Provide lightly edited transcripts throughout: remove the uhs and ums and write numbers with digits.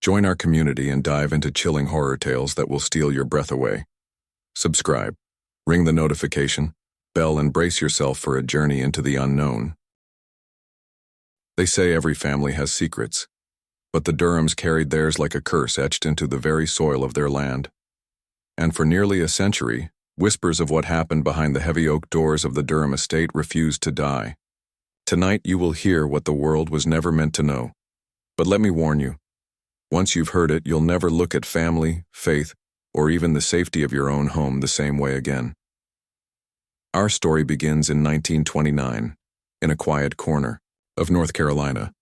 Join our community and dive into chilling horror tales that will steal your breath away. Subscribe, ring the notification bell, and brace yourself for a journey into the unknown. They say every family has secrets, but the Durhams carried theirs like a curse etched into the very soil of their land. And for nearly a century, whispers of what happened behind the heavy oak doors of the Durham estate refused to die. Tonight you will hear what the world was never meant to know. But let me warn you, once you've heard it, you'll never look at family, faith, or even the safety of your own home the same way again. Our story begins in 1929, in a quiet corner of North Carolina,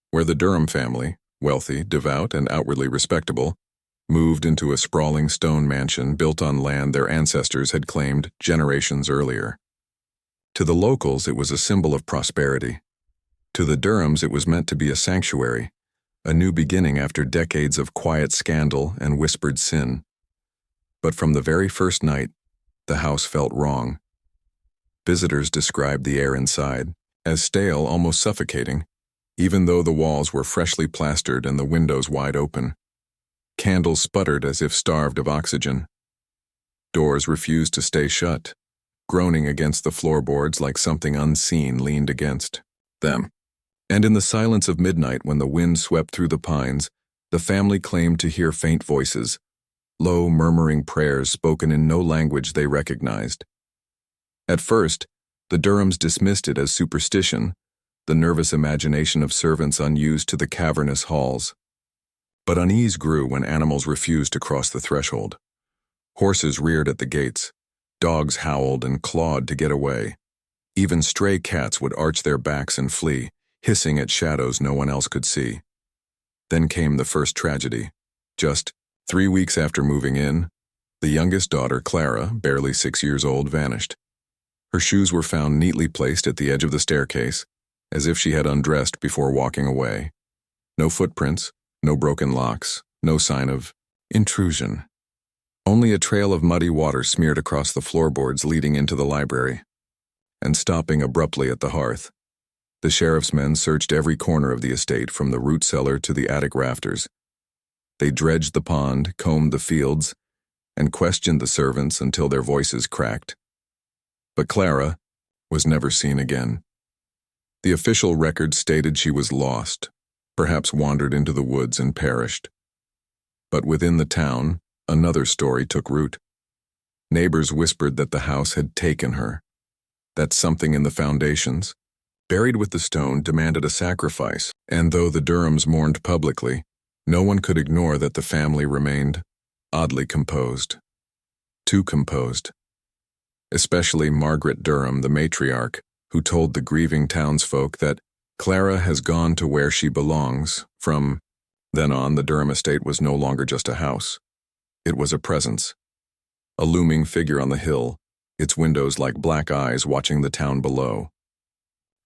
where the Durham family, wealthy, devout, and outwardly respectable, moved into a sprawling stone mansion built on land their ancestors had claimed generations earlier. To the locals, it was a symbol of prosperity. To the Durhams, it was meant to be a sanctuary, a new beginning after decades of quiet scandal and whispered sin. But from the very first night, the house felt wrong. Visitors described the air inside as stale, almost suffocating, even though the walls were freshly plastered and the windows wide open. Candles sputtered as if starved of oxygen. Doors refused to stay shut, groaning against the floorboards like something unseen leaned against them. And in the silence of midnight, when the wind swept through the pines, the family claimed to hear faint voices, low, murmuring prayers spoken in no language they recognized. At first, the Durhams dismissed it as superstition, the nervous imagination of servants unused to the cavernous halls. But unease grew when animals refused to cross the threshold. Horses reared at the gates, dogs howled and clawed to get away. Even stray cats would arch their backs and flee, hissing at shadows no one else could see. Then came the first tragedy. Just 3 weeks after moving in, the youngest daughter, Clara, barely 6 years old, vanished. Her shoes were found neatly placed at the edge of the staircase, as if she had undressed before walking away. No footprints, no broken locks, no sign of intrusion. Only a trail of muddy water smeared across the floorboards leading into the library. And stopping abruptly at the hearth, the sheriff's men searched every corner of the estate from the root cellar to the attic rafters. They dredged the pond, combed the fields, and questioned the servants until their voices cracked. But Clara was never seen again. The official record stated she was lost, perhaps wandered into the woods and perished. But within the town, another story took root. Neighbors whispered that the house had taken her, that something in the foundations, buried with the stone, demanded a sacrifice, and though the Durhams mourned publicly, no one could ignore that the family remained oddly composed. Too composed. Especially Margaret Durham, the matriarch, who told the grieving townsfolk that Clara has gone to where she belongs. From then on, the Durham estate was no longer just a house. It was a presence, a looming figure on the hill, its windows like black eyes watching the town below.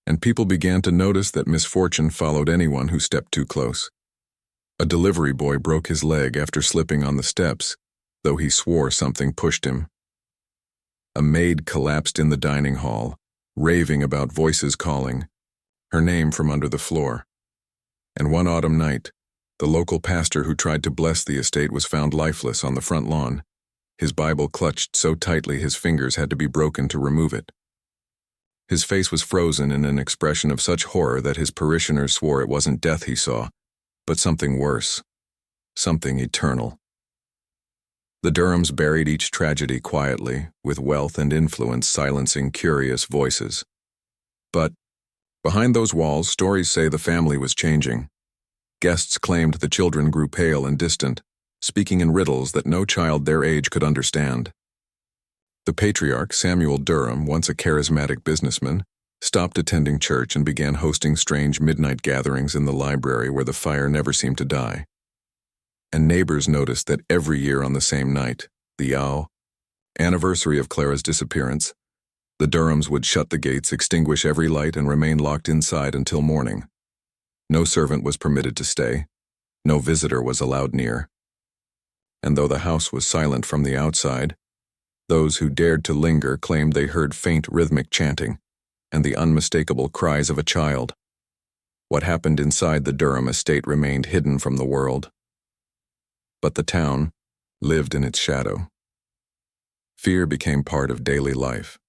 And people began to notice that misfortune followed anyone who stepped too close. A delivery boy broke his leg after slipping on the steps, though he swore something pushed him. A maid collapsed in the dining hall, raving about voices calling her name from under the floor. And one autumn night, the local pastor who tried to bless the estate was found lifeless on the front lawn, his Bible clutched so tightly his fingers had to be broken to remove it. His face was frozen in an expression of such horror that his parishioners swore it wasn't death he saw, but something worse, something eternal. The Durhams buried each tragedy quietly, with wealth and influence silencing curious voices. But behind those walls, stories say the family was changing. Guests claimed the children grew pale and distant, speaking in riddles that no child their age could understand. The patriarch, Samuel Durham, once a charismatic businessman, stopped attending church and began hosting strange midnight gatherings in the library where the fire never seemed to die. And neighbors noticed that every year on the same night, the anniversary of Clara's disappearance, the Durhams would shut the gates, extinguish every light, and remain locked inside until morning. No servant was permitted to stay. No visitor was allowed near. And though the house was silent from the outside, those who dared to linger claimed they heard faint rhythmic chanting and the unmistakable cries of a child. What happened inside the Durham estate remained hidden from the world, But the town lived in its shadow. Fear became part of daily life.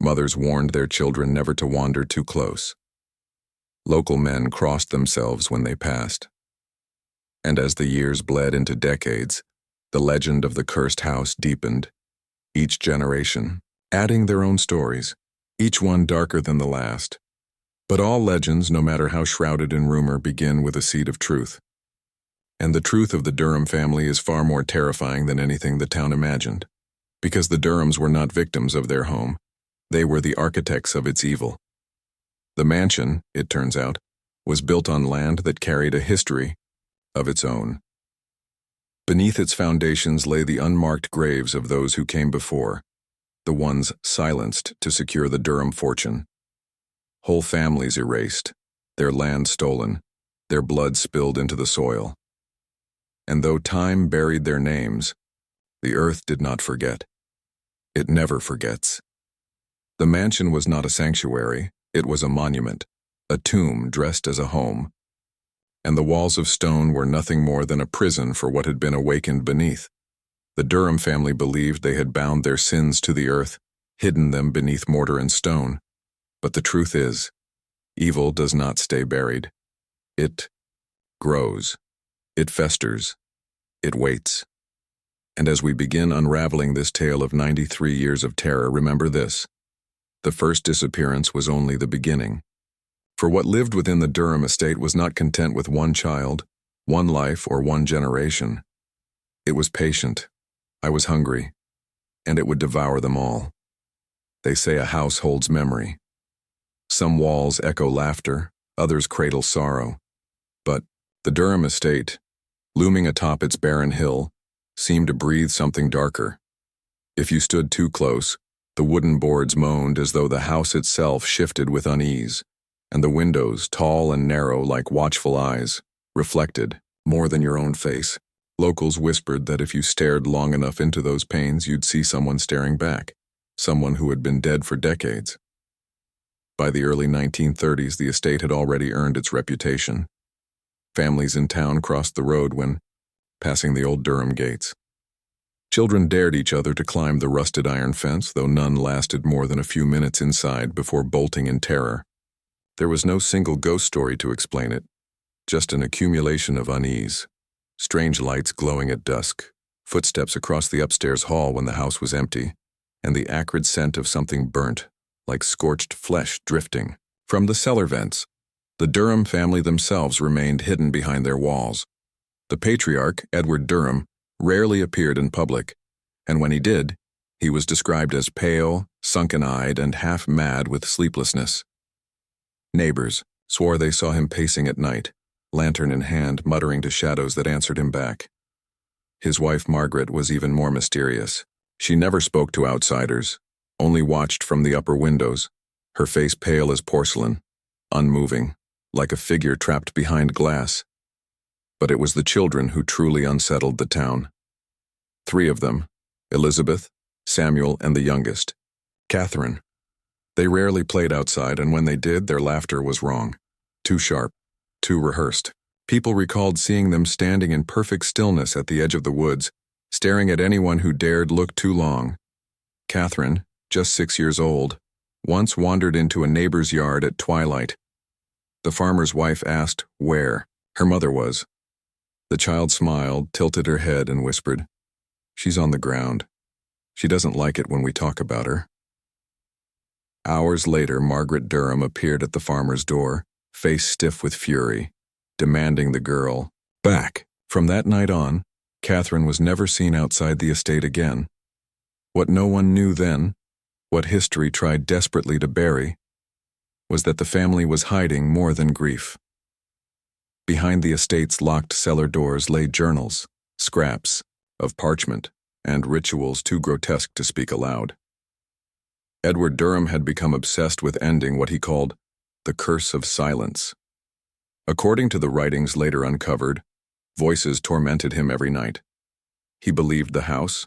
Mothers warned their children never to wander too close. Local men crossed themselves when they passed. And as the years bled into decades, the legend of the cursed house deepened, each generation adding their own stories, each one darker than the last. But all legends, no matter how shrouded in rumor, begin with a seed of truth. And the truth of the Durham family is far more terrifying than anything the town imagined. Because the Durhams were not victims of their home, they were the architects of its evil. The mansion, it turns out, was built on land that carried a history of its own. Beneath its foundations lay the unmarked graves of those who came before, the ones silenced to secure the Durham fortune. Whole families erased, their land stolen, their blood spilled into the soil. And though time buried their names, the earth did not forget. It never forgets. The mansion was not a sanctuary, it was a monument, a tomb dressed as a home. And the walls of stone were nothing more than a prison for what had been awakened beneath. The Durham family believed they had bound their sins to the earth, hidden them beneath mortar and stone. But the truth is, evil does not stay buried. It grows. It festers. It waits. And as we begin unraveling this tale of 93 years of terror, remember this. The first disappearance was only the beginning. For what lived within the Durham estate was not content with one child, one life, or one generation. It was patient. I was hungry. And it would devour them all. They say a house holds memory. Some walls echo laughter, others cradle sorrow. But the Durham estate, looming atop its barren hill, seemed to breathe something darker. If you stood too close, the wooden boards moaned as though the house itself shifted with unease, and the windows, tall and narrow like watchful eyes, reflected more than your own face. Locals whispered that if you stared long enough into those panes, you'd see someone staring back, someone who had been dead for decades. By the early 1930s, the estate had already earned its reputation. Families in town crossed the road when passing the old Durham gates. Children dared each other to climb the rusted iron fence, though none lasted more than a few minutes inside before bolting in terror. There was no single ghost story to explain it, just an accumulation of unease. Strange lights glowing at dusk, footsteps across the upstairs hall when the house was empty, and the acrid scent of something burnt, like scorched flesh drifting. From the cellar vents, the Durham family themselves remained hidden behind their walls. The patriarch, Edward Durham, rarely appeared in public, and when he did, he was described as pale, sunken-eyed, and half-mad with sleeplessness. Neighbors swore they saw him pacing at night, lantern in hand, muttering to shadows that answered him back. His wife, Margaret, was even more mysterious. She never spoke to outsiders, only watched from the upper windows, her face pale as porcelain, unmoving, like a figure trapped behind glass. But it was the children who truly unsettled the town. 3 of them, Elizabeth, Samuel, and the youngest, Catherine. They rarely played outside, and when they did, their laughter was wrong. Too sharp, too rehearsed. People recalled seeing them standing in perfect stillness at the edge of the woods, staring at anyone who dared look too long. Catherine, just 6 years old, once wandered into a neighbor's yard at twilight. The farmer's wife asked where her mother was. The child smiled, tilted her head, and whispered, "She's on the ground. She doesn't like it when we talk about her." Hours later, Margaret Durham appeared at the farmer's door, face stiff with fury, demanding the girl back. From that night on, Catherine was never seen outside the estate again. What no one knew then, what history tried desperately to bury, was that the family was hiding more than grief. Behind the estate's locked cellar doors lay journals, scraps of parchment, and rituals too grotesque to speak aloud. Edward Durham had become obsessed with ending what he called the curse of silence. According to the writings later uncovered, voices tormented him every night. He believed the house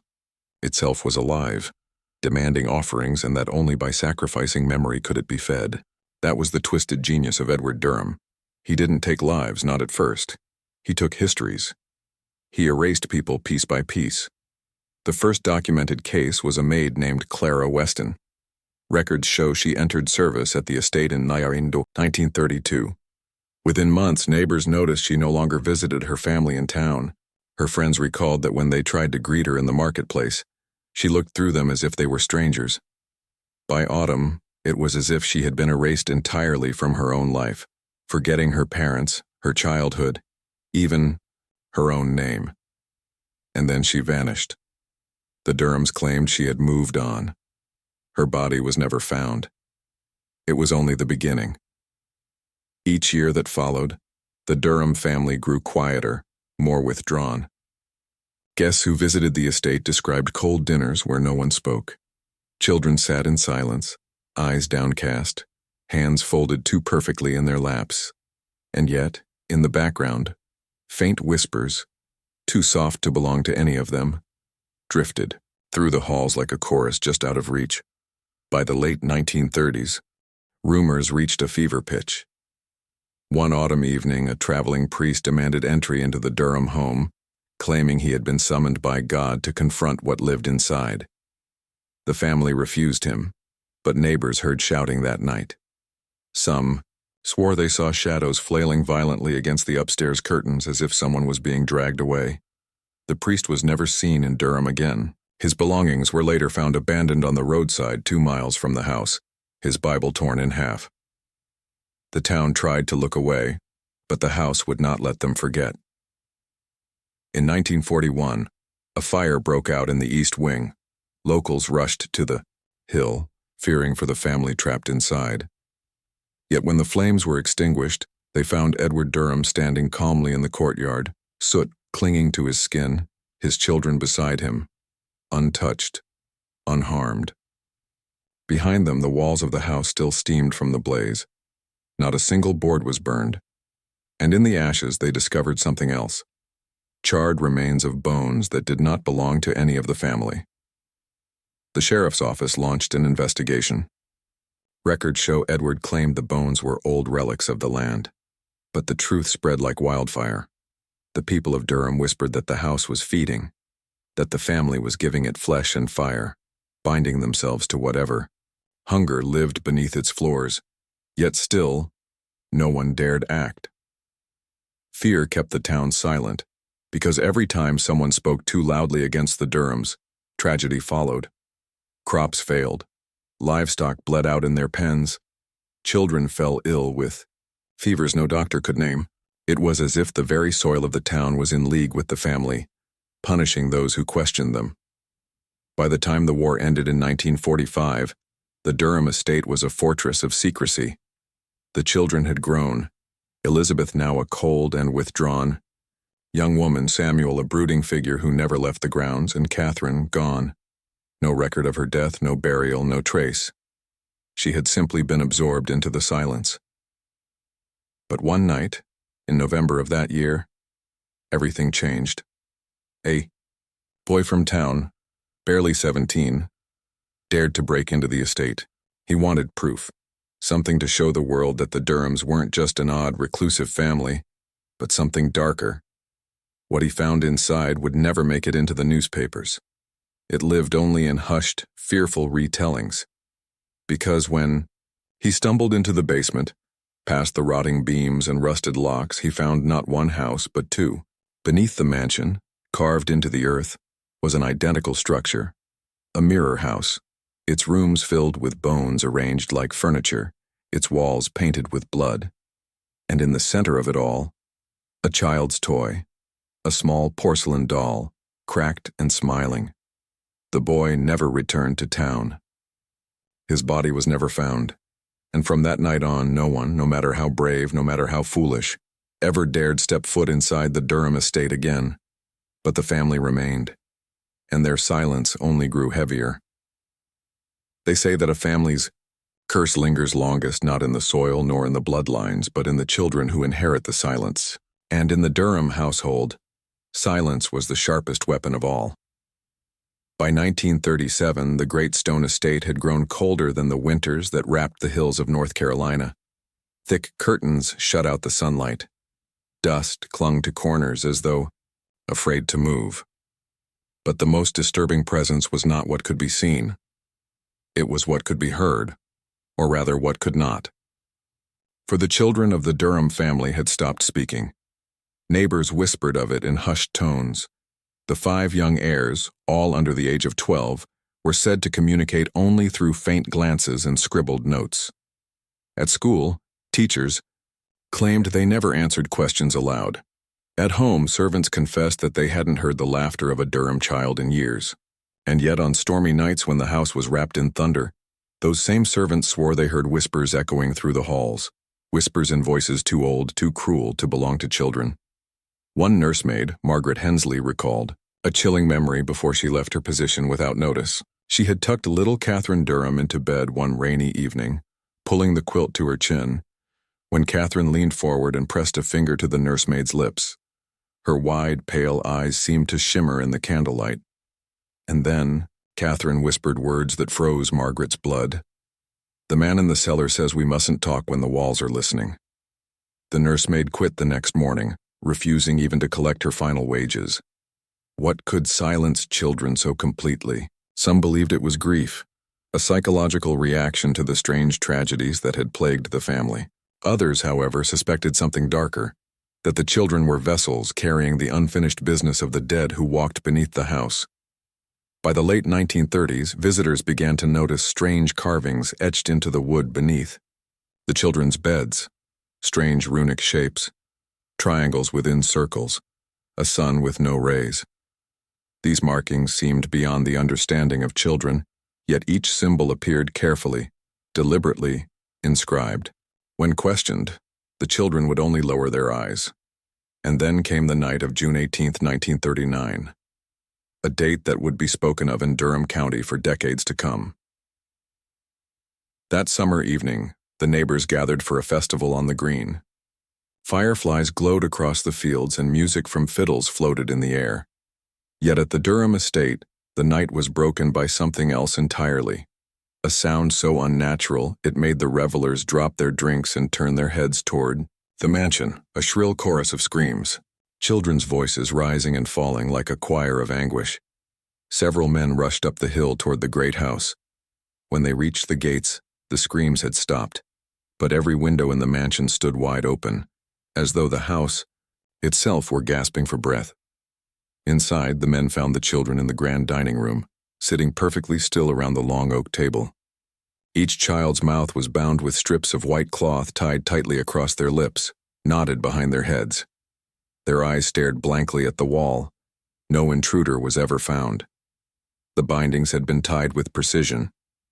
itself was alive, demanding offerings, and that only by sacrificing memory could it be fed. That was the twisted genius of Edward Durham. He didn't take lives, not at first. He took histories. He erased people piece by piece. The first documented case was a maid named Clara Weston. Records show she entered service at the estate in 1932. Within months, neighbors noticed she no longer visited her family in town. Her friends recalled that when they tried to greet her in the marketplace, she looked through them as if they were strangers. By autumn, it was as if she had been erased entirely from her own life, forgetting her parents, her childhood, even her own name. And then she vanished. The Durhams claimed she had moved on. Her body was never found. It was only the beginning. Each year that followed, the Durham family grew quieter, more withdrawn. Guests who visited the estate described cold dinners where no one spoke. Children sat in silence, eyes downcast, hands folded too perfectly in their laps. And yet, in the background, faint whispers, too soft to belong to any of them, drifted through the halls like a chorus just out of reach. By the late 1930s, rumors reached a fever pitch. One autumn evening, a traveling priest demanded entry into the Durham home, claiming he had been summoned by God to confront what lived inside. The family refused him, but neighbors heard shouting that night. Some swore they saw shadows flailing violently against the upstairs curtains as if someone was being dragged away. The priest was never seen in Durham again. His belongings were later found abandoned on the roadside 2 miles from the house, his Bible torn in half. The town tried to look away, but the house would not let them forget. In 1941, a fire broke out in the East Wing. Locals rushed to the hill, fearing for the family trapped inside. Yet when the flames were extinguished, they found Edward Durham standing calmly in the courtyard, soot clinging to his skin, his children beside him, untouched, unharmed. Behind them, the walls of the house still steamed from the blaze. Not a single board was burned. And in the ashes, they discovered something else. Charred remains of bones that did not belong to any of the family. The sheriff's office launched an investigation. Records show Edward claimed the bones were old relics of the land. But the truth spread like wildfire. The people of Durham whispered that the house was feeding, that the family was giving it flesh and fire, binding themselves to whatever. Hunger lived beneath its floors, yet still, no one dared act. Fear kept the town silent, because every time someone spoke too loudly against the Durhams, tragedy followed. Crops failed, livestock bled out in their pens, children fell ill with fevers no doctor could name. It was as if the very soil of the town was in league with the family, punishing those who questioned them. By the time the war ended in 1945, the Durham estate was a fortress of secrecy. The children had grown, Elizabeth now a cold and withdrawn, young woman Samuel a brooding figure who never left the grounds, and Catherine gone. No record of her death, no burial, no trace. She had simply been absorbed into the silence. But one night, in November of that year, everything changed. A boy from town, barely 17, dared to break into the estate. He wanted proof, something to show the world that the Durhams weren't just an odd, reclusive family, but something darker. What he found inside would never make it into the newspapers. It lived only in hushed, fearful retellings. Because when he stumbled into the basement, past the rotting beams and rusted locks, he found not one house, but two. Beneath the mansion, carved into the earth, was an identical structure, a mirror house, its rooms filled with bones arranged like furniture, its walls painted with blood. And in the center of it all, a child's toy, a small porcelain doll, cracked and smiling. The boy never returned to town. His body was never found, and from that night on, no one, no matter how brave, no matter how foolish, ever dared step foot inside the Durham estate again. But the family remained, and their silence only grew heavier. They say that a family's curse lingers longest not in the soil nor in the bloodlines, but in the children who inherit the silence. And in the Durham household, silence was the sharpest weapon of all. By 1937, the great stone estate had grown colder than the winters that wrapped the hills of North Carolina. Thick curtains shut out the sunlight. Dust clung to corners as though afraid to move. But the most disturbing presence was not what could be seen. It was what could be heard, or rather what could not. For the children of the Durham family had stopped speaking. Neighbors whispered of it in hushed tones. The 5 young heirs, all under the age of 12, were said to communicate only through faint glances and scribbled notes. At school, teachers claimed they never answered questions aloud. At home, servants confessed that they hadn't heard the laughter of a Durham child in years. And yet on stormy nights when the house was wrapped in thunder, those same servants swore they heard whispers echoing through the halls, whispers in voices too old, too cruel to belong to children. One nursemaid, Margaret Hensley, recalled a chilling memory before she left her position without notice. She had tucked little Catherine Durham into bed one rainy evening, pulling the quilt to her chin, when Catherine leaned forward and pressed a finger to the nursemaid's lips. Her wide, pale eyes seemed to shimmer in the candlelight. And then, Catherine whispered words that froze Margaret's blood. "The man in the cellar says we mustn't talk when the walls are listening." The nursemaid quit the next morning, refusing even to collect her final wages. What could silence children so completely? Some believed it was grief, a psychological reaction to the strange tragedies that had plagued the family. Others, however, suspected something darker, that the children were vessels carrying the unfinished business of the dead who walked beneath the house. By the late 1930s, visitors began to notice strange carvings etched into the wood beneath. The children's beds, strange runic shapes, triangles within circles, a sun with no rays. These markings seemed beyond the understanding of children, yet each symbol appeared carefully, deliberately inscribed. When questioned, the children would only lower their eyes. And then came the night of June 18, 1939, a date that would be spoken of in Durham County for decades to come. That summer evening, the neighbors gathered for a festival on the green. Fireflies glowed across the fields and music from fiddles floated in the air. Yet at the Durham estate, the night was broken by something else entirely. A sound so unnatural it made the revelers drop their drinks and turn their heads toward the mansion, a shrill chorus of screams, children's voices rising and falling like a choir of anguish. Several men rushed up the hill toward the great house. When they reached the gates, the screams had stopped, but every window in the mansion stood wide open, as though the house itself were gasping for breath. Inside, the men found the children in the grand dining room, sitting perfectly still around the long oak table. Each child's mouth was bound with strips of white cloth tied tightly across their lips, knotted behind their heads. Their eyes stared blankly at the wall. No intruder was ever found. The bindings had been tied with precision,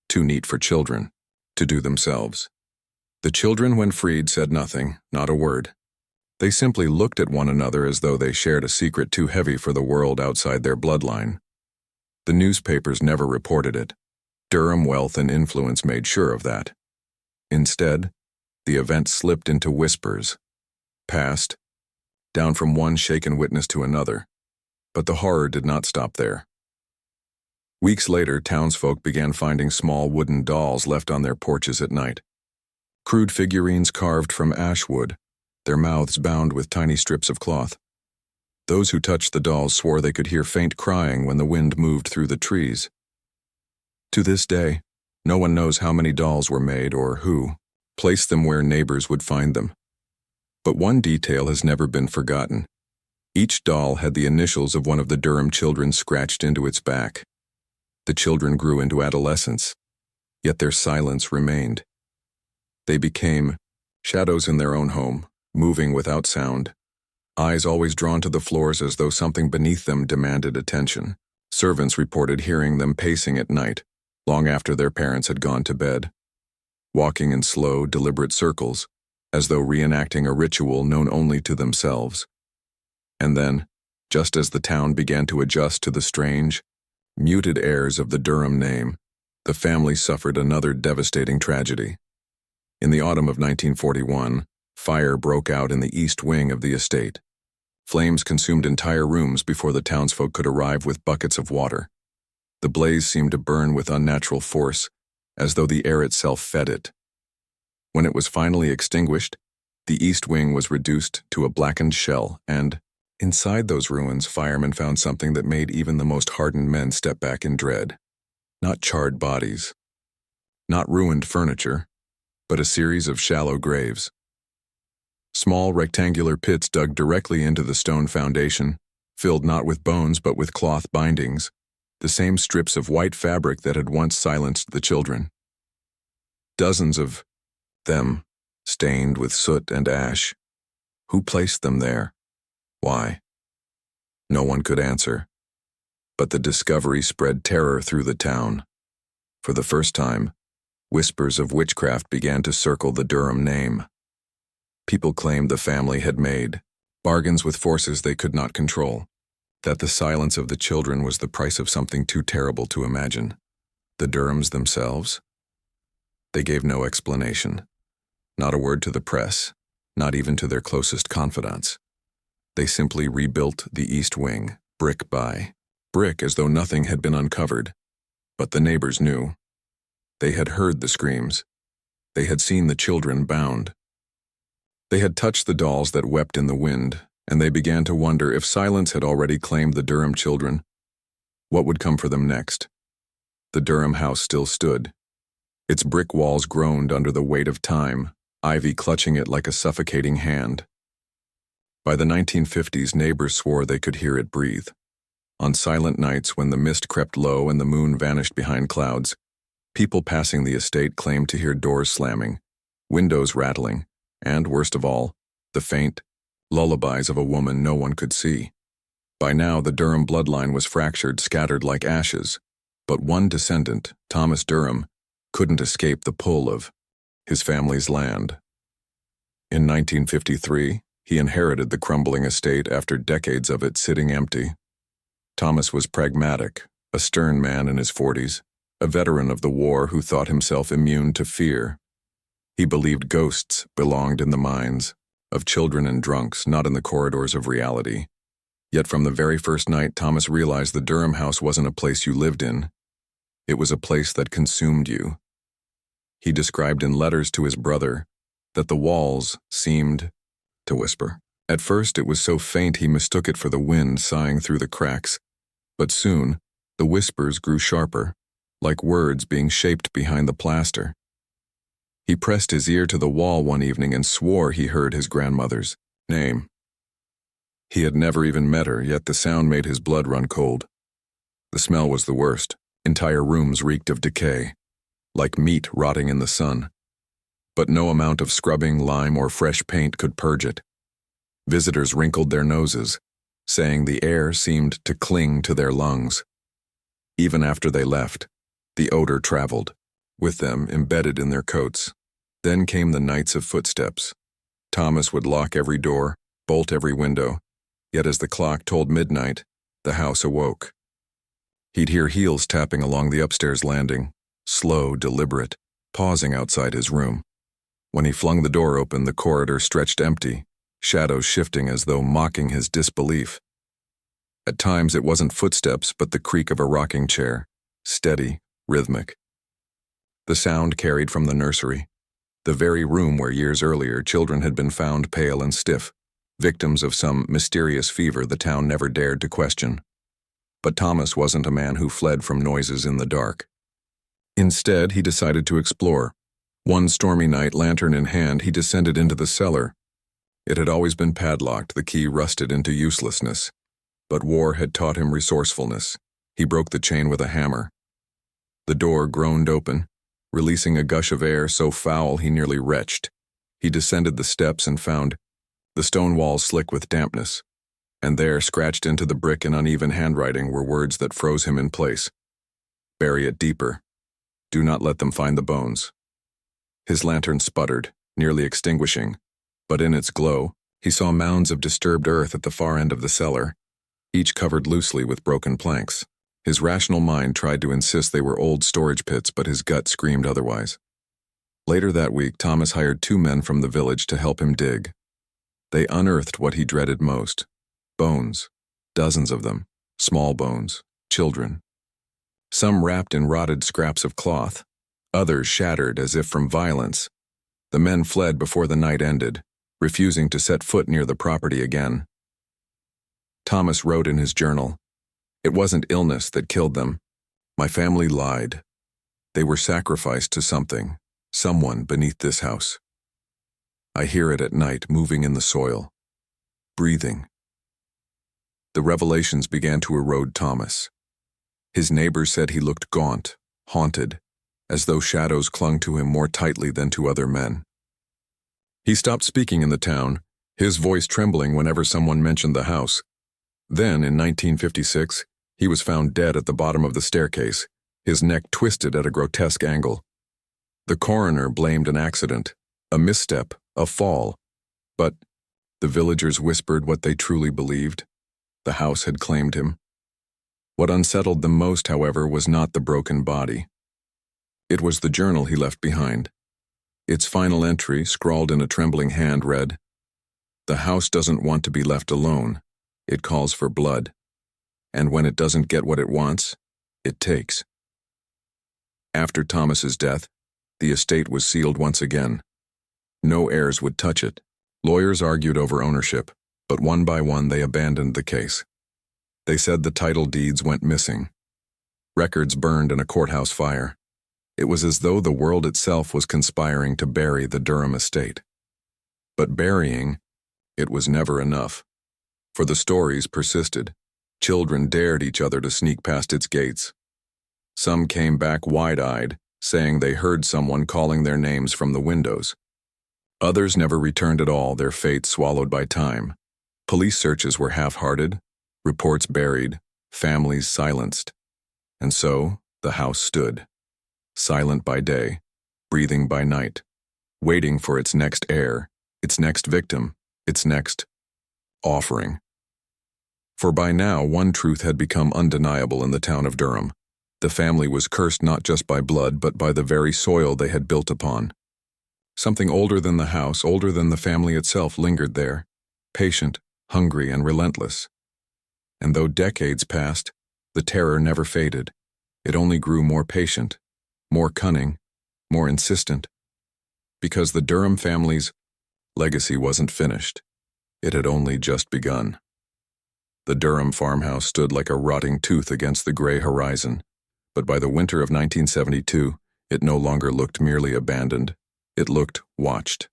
too neat for children to do themselves. The children, when freed, said nothing, not a word. They simply looked at one another as though they shared a secret too heavy for the world outside their bloodline. The newspapers never reported it. Durham wealth and influence made sure of that. Instead, the event slipped into whispers, passed, down from one shaken witness to another. But the horror did not stop there. Weeks later, townsfolk began finding small wooden dolls left on their porches at night. Crude figurines carved from ash wood, their mouths bound with tiny strips of cloth. Those who touched the dolls swore they could hear faint crying when the wind moved through the trees. To this day, no one knows how many dolls were made or who placed them where neighbors would find them. But one detail has never been forgotten. Each doll had the initials of one of the Durham children scratched into its back. The children grew into adolescence, yet their silence remained. They became shadows in their own home, moving without sound, eyes always drawn to the floors as though something beneath them demanded attention. Servants reported hearing them pacing at night, long after their parents had gone to bed, walking in slow, deliberate circles, as though reenacting a ritual known only to themselves. And then, just as the town began to adjust to the strange, muted airs of the Durham name, the family suffered another devastating tragedy. In the autumn of 1941, fire broke out in the east wing of the estate. Flames consumed entire rooms before the townsfolk could arrive with buckets of water. The blaze seemed to burn with unnatural force, as though the air itself fed it. When it was finally extinguished, the east wing was reduced to a blackened shell and, Inside those ruins, firemen found something that made even the most hardened men step back in dread. Not charred bodies, not ruined furniture, but a series of shallow graves. Small rectangular pits dug directly into the stone foundation, filled not with bones but with cloth bindings, the same strips of white fabric that had once silenced the children. Dozens of them, stained with soot and ash. Who placed them there? Why? No one could answer. But the discovery spread terror through the town. For the first time, whispers of witchcraft began to circle the Durham name. People claimed the family had made bargains with forces they could not control, that the silence of the children was the price of something too terrible to imagine. The Durhams themselves? They gave no explanation. Not a word to the press, not even to their closest confidants. They simply rebuilt the East Wing, brick by brick, as though nothing had been uncovered. But the neighbors knew. They had heard the screams. They had seen the children bound. They had touched the dolls that wept in the wind, and they began to wonder if silence had already claimed the Durham children. What would come for them next? The Durham house still stood. Its brick walls groaned under the weight of time, ivy clutching it like a suffocating hand. By the 1950s, neighbors swore they could hear it breathe. On silent nights when the mist crept low and the moon vanished behind clouds, people passing the estate claimed to hear doors slamming, windows rattling, and, worst of all, the faint lullabies of a woman no one could see. By now, the Durham bloodline was fractured, scattered like ashes, but one descendant, Thomas Durham, couldn't escape the pull of his family's land. In 1953, he inherited the crumbling estate after decades of it sitting empty. Thomas was pragmatic, a stern man in his 40s, a veteran of the war who thought himself immune to fear. He believed ghosts belonged in the minds of children and drunks, not in the corridors of reality. Yet from the very first night, Thomas realized the Durham house wasn't a place you lived in. It was a place that consumed you. He described in letters to his brother that the walls seemed to whisper. At first it was so faint he mistook it for the wind sighing through the cracks, but soon the whispers grew sharper, like words being shaped behind the plaster. He pressed his ear to the wall one evening and swore he heard his grandmother's name. He had never even met her, yet the sound made his blood run cold. The smell was the worst. Entire rooms reeked of decay, like meat rotting in the sun. But no amount of scrubbing, lime, or fresh paint could purge it. Visitors wrinkled their noses, saying the air seemed to cling to their lungs. Even after they left, the odor traveled, with them embedded in their coats. Then came the nights of footsteps. Thomas would lock every door, bolt every window, yet as the clock told midnight, the house awoke. He'd hear heels tapping along the upstairs landing, slow, deliberate, pausing outside his room. When he flung the door open, the corridor stretched empty, shadows shifting as though mocking his disbelief. At times it wasn't footsteps, but the creak of a rocking chair, steady, rhythmic. The sound carried from the nursery, the very room where years earlier children had been found pale and stiff, victims of some mysterious fever the town never dared to question. But Thomas wasn't a man who fled from noises in the dark. Instead, he decided to explore. One stormy night, lantern in hand, he descended into the cellar. It had always been padlocked, the key rusted into uselessness. But war had taught him resourcefulness. He broke the chain with a hammer. The door groaned open, releasing a gush of air so foul he nearly retched. He descended the steps and found the stone walls slick with dampness, and there, scratched into the brick in uneven handwriting, were words that froze him in place. Bury it deeper. Do not let them find the bones. His lantern sputtered, nearly extinguishing, but in its glow, he saw mounds of disturbed earth at the far end of the cellar, each covered loosely with broken planks. His rational mind tried to insist they were old storage pits, but his gut screamed otherwise. Later that week, Thomas hired 2 men from the village to help him dig. They unearthed what he dreaded most: bones, dozens of them, small bones, children. Some wrapped in rotted scraps of cloth, others shattered as if from violence. The men fled before the night ended, refusing to set foot near the property again. Thomas wrote in his journal, "It wasn't illness that killed them. My family lied. They were sacrificed to something, someone beneath this house. I hear it at night moving in the soil, breathing." The revelations began to erode Thomas. His neighbors said he looked gaunt, haunted, as though shadows clung to him more tightly than to other men. He stopped speaking in the town, his voice trembling whenever someone mentioned the house. Then, in 1956, he was found dead at the bottom of the staircase, his neck twisted at a grotesque angle. The coroner blamed an accident, a misstep, a fall. But the villagers whispered what they truly believed. The house had claimed him. What unsettled them most, however, was not the broken body. It was the journal he left behind. Its final entry, scrawled in a trembling hand, read, "The house doesn't want to be left alone. It calls for blood. And when it doesn't get what it wants, it takes." After Thomas's death, the estate was sealed once again. No heirs would touch it. Lawyers argued over ownership, but one by one they abandoned the case. They said the title deeds went missing. Records burned in a courthouse fire. It was as though the world itself was conspiring to bury the Durham estate. But burying, it was never enough. For the stories persisted. Children dared each other to sneak past its gates. Some came back wide-eyed, saying they heard someone calling their names from the windows. Others never returned at all, their fate swallowed by time. Police searches were half-hearted, reports buried, families silenced. And so, the house stood, silent by day, breathing by night, waiting for its next heir, its next victim, its next offering. For by now, one truth had become undeniable in the town of Durham. The family was cursed not just by blood, but by the very soil they had built upon. Something older than the house, older than the family itself, lingered there, patient, hungry, and relentless. And though decades passed, the terror never faded. It only grew more patient, more cunning, more insistent. Because the Durham family's legacy wasn't finished. It had only just begun. The Durham farmhouse stood like a rotting tooth against the gray horizon, but by the winter of 1972, it no longer looked merely abandoned. It looked watched.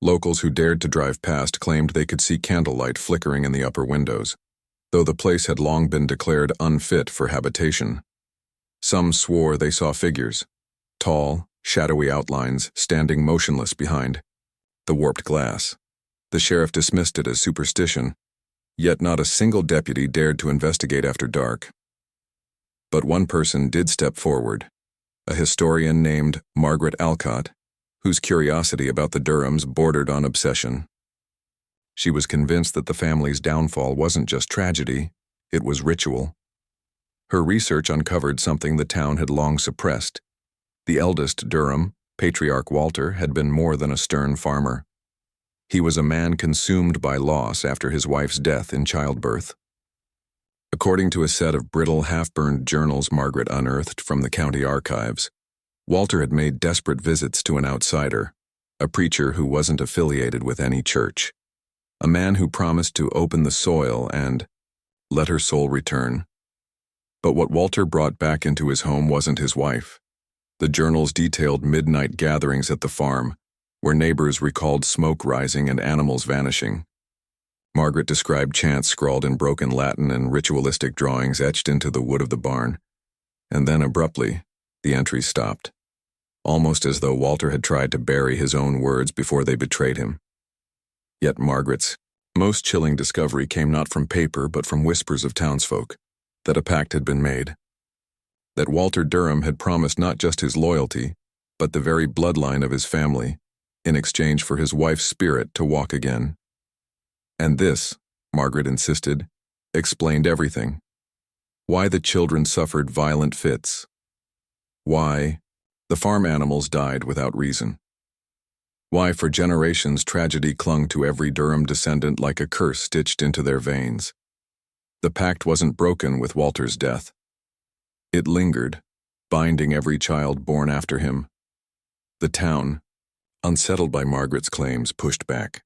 Locals who dared to drive past claimed they could see candlelight flickering in the upper windows, though the place had long been declared unfit for habitation. Some swore they saw figures, tall, shadowy outlines standing motionless behind the warped glass. The sheriff dismissed it as superstition, yet not a single deputy dared to investigate after dark. But one person did step forward, a historian named Margaret Alcott, whose curiosity about the Durhams bordered on obsession. She was convinced that the family's downfall wasn't just tragedy, it was ritual. Her research uncovered something the town had long suppressed. The eldest Durham, Patriarch Walter, had been more than a stern farmer. He was a man consumed by loss after his wife's death in childbirth. According to a set of brittle, half-burned journals Margaret unearthed from the county archives, Walter had made desperate visits to an outsider, a preacher who wasn't affiliated with any church, a man who promised to open the soil and let her soul return. But what Walter brought back into his home wasn't his wife. The journals detailed midnight gatherings at the farm, where neighbors recalled smoke rising and animals vanishing. Margaret described chants scrawled in broken Latin and ritualistic drawings etched into the wood of the barn. And then abruptly, the entries stopped, almost as though Walter had tried to bury his own words before they betrayed him. Yet Margaret's most chilling discovery came not from paper but from whispers of townsfolk, that a pact had been made. That Walter Durham had promised not just his loyalty, but the very bloodline of his family, in exchange for his wife's spirit to walk again. And this, Margaret insisted, explained everything. Why the children suffered violent fits. Why the farm animals died without reason. Why for generations tragedy clung to every Durham descendant like a curse stitched into their veins. The pact wasn't broken with Walter's death. It lingered, binding every child born after him. The town, unsettled by Margaret's claims, pushed back.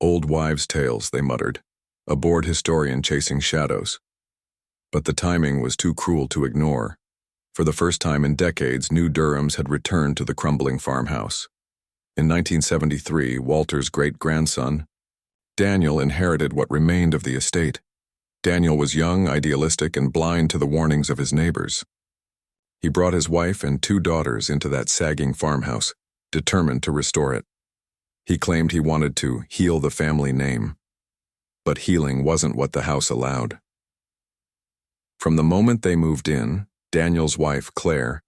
Old wives' tales, they muttered. a bored historian chasing shadows. But the timing was too cruel to ignore. For the first time in decades, New Durhams had returned to the crumbling farmhouse. In 1973, Walter's great-grandson, Daniel, inherited what remained of the estate. Daniel was young, idealistic, and blind to the warnings of his neighbors. He brought his wife and 2 daughters into that sagging farmhouse, determined to restore it. He claimed he wanted to heal the family name. But healing wasn't what the house allowed. From the moment they moved in, Daniel's wife, Claire,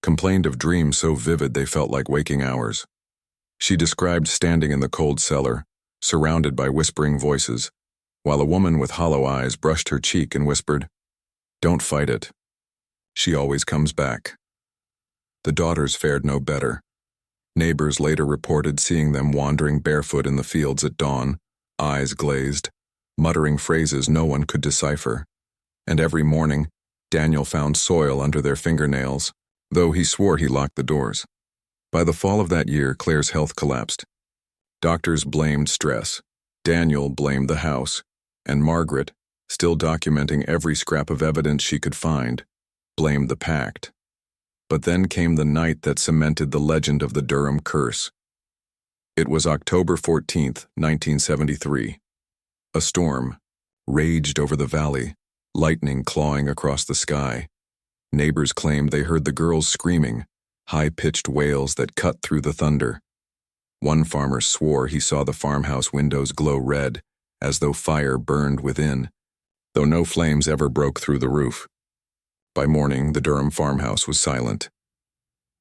complained of dreams so vivid they felt like waking hours. She described standing in the cold cellar, surrounded by whispering voices, while a woman with hollow eyes brushed her cheek and whispered, "Don't fight it. She always comes back." The daughters fared no better. Neighbors later reported seeing them wandering barefoot in the fields at dawn, eyes glazed, muttering phrases no one could decipher. And every morning, Daniel found soil under their fingernails, though he swore he locked the doors. By the fall of that year, Claire's health collapsed. Doctors blamed stress, Daniel blamed the house, and Margaret, still documenting every scrap of evidence she could find, blamed the pact. But then came the night that cemented the legend of the Durham curse. It was October 14th, 1973. A storm raged over the valley, lightning clawing across the sky. Neighbors claimed they heard the girls screaming, high-pitched wails that cut through the thunder. One farmer swore he saw the farmhouse windows glow red, as though fire burned within, though no flames ever broke through the roof. By morning, the Durham farmhouse was silent.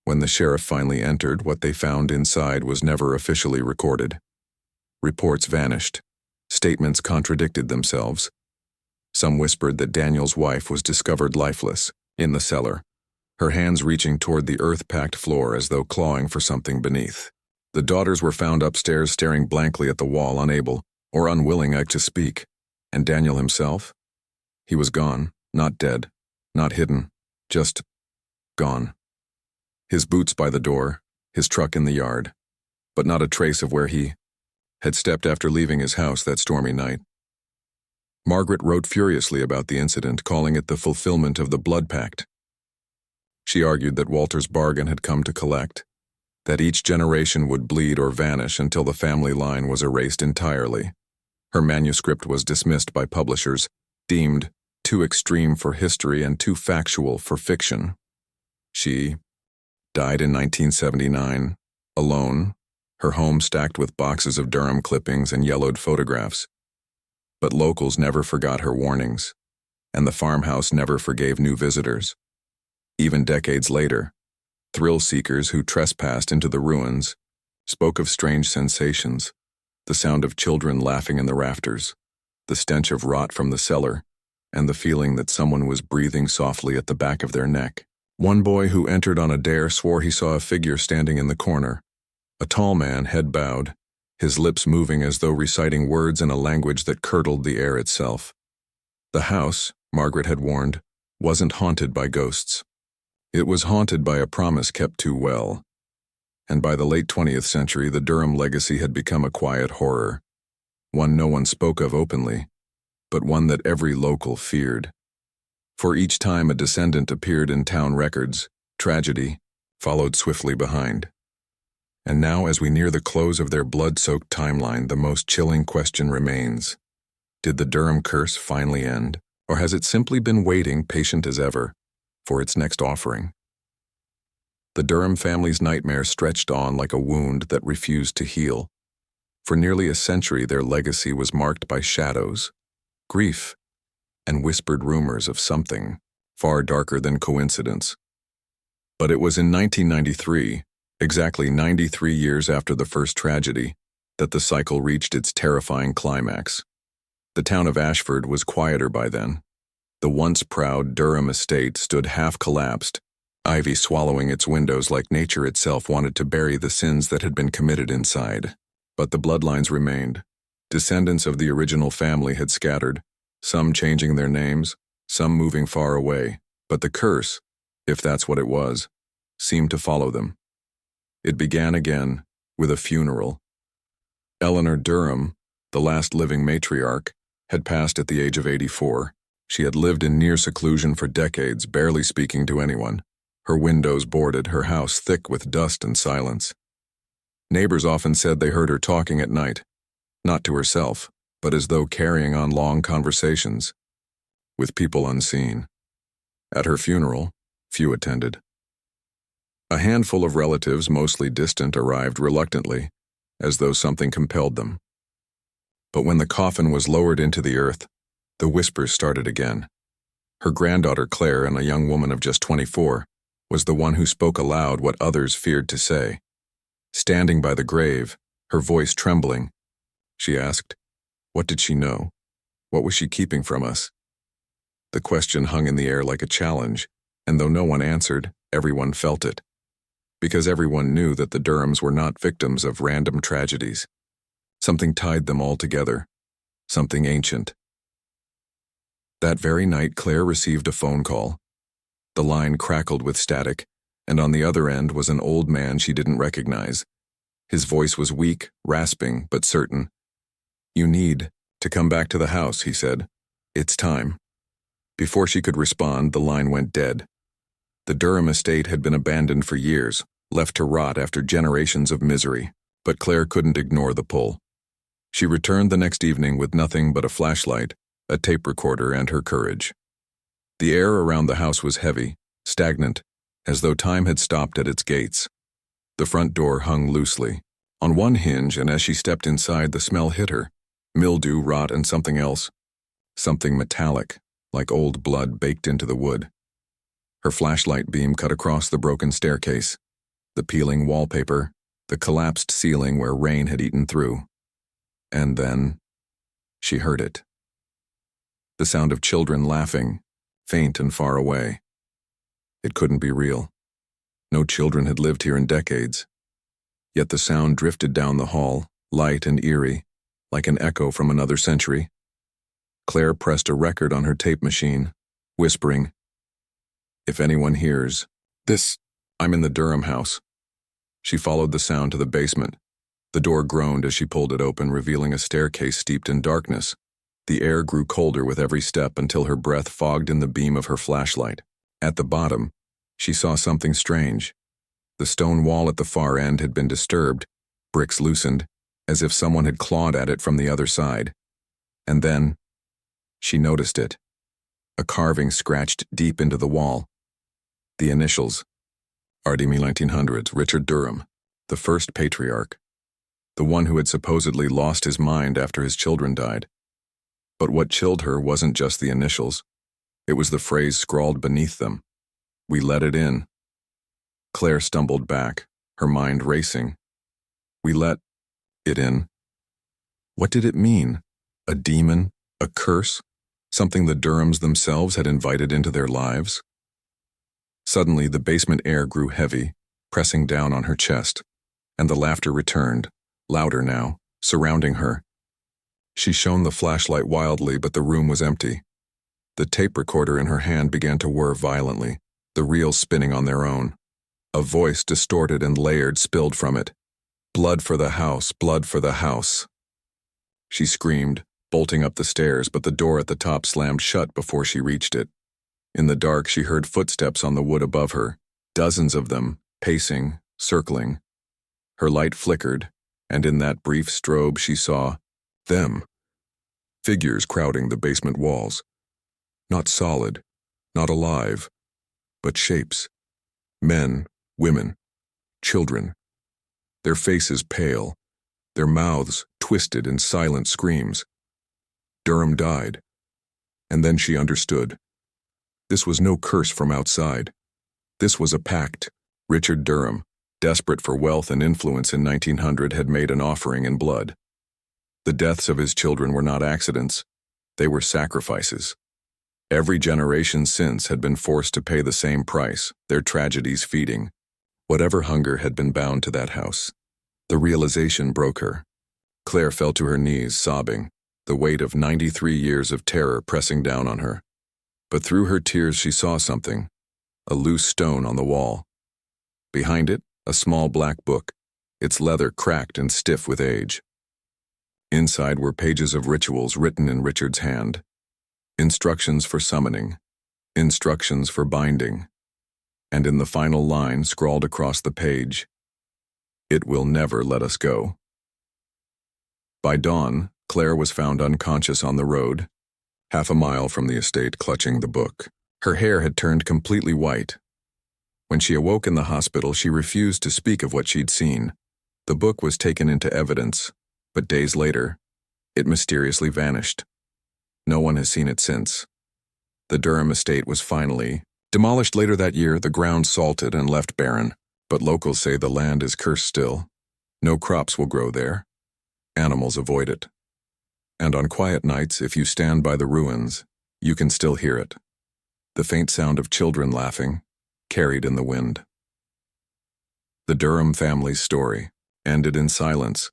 When the sheriff finally entered, what they found inside was never officially recorded. Reports vanished. Statements contradicted themselves. Some whispered that Daniel's wife was discovered lifeless, in the cellar, her hands reaching toward the earth-packed floor as though clawing for something beneath. The daughters were found upstairs staring blankly at the wall, unable or unwilling to speak. And Daniel himself? He was gone, not dead, not hidden, just gone. His boots by the door, his truck in the yard, but not a trace of where he had stepped after leaving his house that stormy night. Margaret wrote furiously about the incident, calling it the fulfillment of the blood pact. She argued that Walter's bargain had come to collect, that each generation would bleed or vanish until the family line was erased entirely. Her manuscript was dismissed by publishers, deemed too extreme for history and too factual for fiction. She died in 1979, alone, her home stacked with boxes of Durham clippings and yellowed photographs. But locals never forgot her warnings, and the farmhouse never forgave new visitors. Even decades later, thrill-seekers who trespassed into the ruins spoke of strange sensations, the sound of children laughing in the rafters, the stench of rot from the cellar, and the feeling that someone was breathing softly at the back of their neck. One boy who entered on a dare swore he saw a figure standing in the corner, a tall man, head bowed, his lips moving as though reciting words in a language that curdled the air itself. The house, Margaret had warned, wasn't haunted by ghosts. It was haunted by a promise kept too well. And by the late 20th century, the Durham legacy had become a quiet horror, one no one spoke of openly, but one that every local feared. For each time a descendant appeared in town records, tragedy followed swiftly behind. And now, as we near the close of their blood-soaked timeline, the most chilling question remains. Did the Durham curse finally end, or has it simply been waiting, patient as ever, for its next offering? The Durham family's nightmare stretched on like a wound that refused to heal. For nearly a century, their legacy was marked by shadows, grief, and whispered rumors of something far darker than coincidence. But it was in 1993, exactly 93 years after the first tragedy, that the cycle reached its terrifying climax. The town of Ashford was quieter by then. The once proud Durham estate stood half-collapsed, ivy swallowing its windows like nature itself wanted to bury the sins that had been committed inside. But the bloodlines remained. Descendants of the original family had scattered, some changing their names, some moving far away, but the curse, if that's what it was, seemed to follow them. It began again with a funeral. Eleanor Durham, the last living matriarch, had passed at the age of 84. She had lived in near seclusion for decades, barely speaking to anyone. Her windows boarded, her house thick with dust and silence. Neighbors often said they heard her talking at night, not to herself, but as though carrying on long conversations with people unseen. At her funeral, few attended. A handful of relatives, mostly distant, arrived reluctantly, as though something compelled them. But when the coffin was lowered into the earth, the whispers started again. Her granddaughter Claire, and a young woman of just 24, was the one who spoke aloud what others feared to say. Standing by the grave, her voice trembling, she asked, "What did she know? What was she keeping from us?" The question hung in the air like a challenge, and though no one answered, everyone felt it. Because everyone knew that the Durhams were not victims of random tragedies. Something tied them all together, something ancient. That very night, Claire received a phone call. The line crackled with static, and on the other end was an old man she didn't recognize. His voice was weak, rasping, but certain. "You need to come back to the house," he said. "It's time." Before she could respond, the line went dead. The Durham estate had been abandoned for years, left to rot after generations of misery, but Claire couldn't ignore the pull. She returned the next evening with nothing but a flashlight, a tape recorder, and her courage. The air around the house was heavy, stagnant, as though time had stopped at its gates. The front door hung loosely on one hinge, and as she stepped inside, the smell hit her. Mildew, rot, and something else. Something metallic, like old blood baked into the wood. Her flashlight beam cut across the broken staircase, the peeling wallpaper, the collapsed ceiling where rain had eaten through. And then she heard it. The sound of children laughing, faint and far away. It couldn't be real. No children had lived here in decades. Yet the sound drifted down the hall, light and eerie, like an echo from another century. Claire pressed a record on her tape machine, whispering, "If anyone hears this, I'm in the Durham house." She followed the sound to the basement. The door groaned as she pulled it open, revealing a staircase steeped in darkness. The air grew colder with every step until her breath fogged in the beam of her flashlight. At the bottom, she saw something strange. The stone wall at the far end had been disturbed, bricks loosened, as if someone had clawed at it from the other side. And then, she noticed it. A carving scratched deep into the wall. The initials. RD 1900s, Richard Durham, the first patriarch. The one who had supposedly lost his mind after his children died. But what chilled her wasn't just the initials. It was the phrase scrawled beneath them. "We let it in." Claire stumbled back, her mind racing. We let it in. What did it mean? A demon? A curse? Something the Durhams themselves had invited into their lives? Suddenly, the basement air grew heavy, pressing down on her chest, and the laughter returned, louder now, surrounding her. She shone the flashlight wildly, but the room was empty. The tape recorder in her hand began to whir violently, the reels spinning on their own. A voice, distorted and layered, spilled from it. "Blood for the house, blood for the house." She screamed, bolting up the stairs, but the door at the top slammed shut before she reached it. In the dark, she heard footsteps on the wood above her, dozens of them, pacing, circling. Her light flickered, and in that brief strobe she saw them. Figures crowding the basement walls. Not solid, not alive, but shapes. Men, women, children. Their faces pale, their mouths twisted in silent screams. Durham died. And then she understood. This was no curse from outside. This was a pact. Richard Durham, desperate for wealth and influence in 1900, had made an offering in blood. The deaths of his children were not accidents. They were sacrifices. Every generation since had been forced to pay the same price, their tragedies feeding whatever hunger had been bound to that house. The realization broke her. Claire fell to her knees, sobbing, the weight of 93 years of terror pressing down on her. But through her tears she saw something, a loose stone on the wall. Behind it, a small black book, its leather cracked and stiff with age. Inside were pages of rituals written in Richard's hand. Instructions for summoning, instructions for binding, and in the final line scrawled across the page, "It will never let us go." By dawn, Claire was found unconscious on the road, half a mile from the estate, clutching the book. Her hair had turned completely white. When she awoke in the hospital, she refused to speak of what she'd seen. The book was taken into evidence, but days later, it mysteriously vanished. No one has seen it since. The Durham estate was finally demolished later that year, the ground salted and left barren, but locals say the land is cursed still. No crops will grow there. Animals avoid it. And on quiet nights, if you stand by the ruins, you can still hear it. The faint sound of children laughing, carried in the wind. The Durham family's story ended in silence,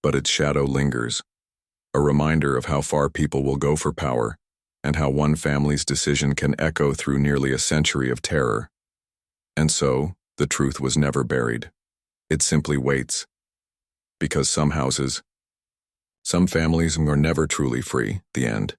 but its shadow lingers, a reminder of how far people will go for power and how one family's decision can echo through nearly a century of terror. And so, the truth was never buried. It simply waits. Because some families are never truly free. The end.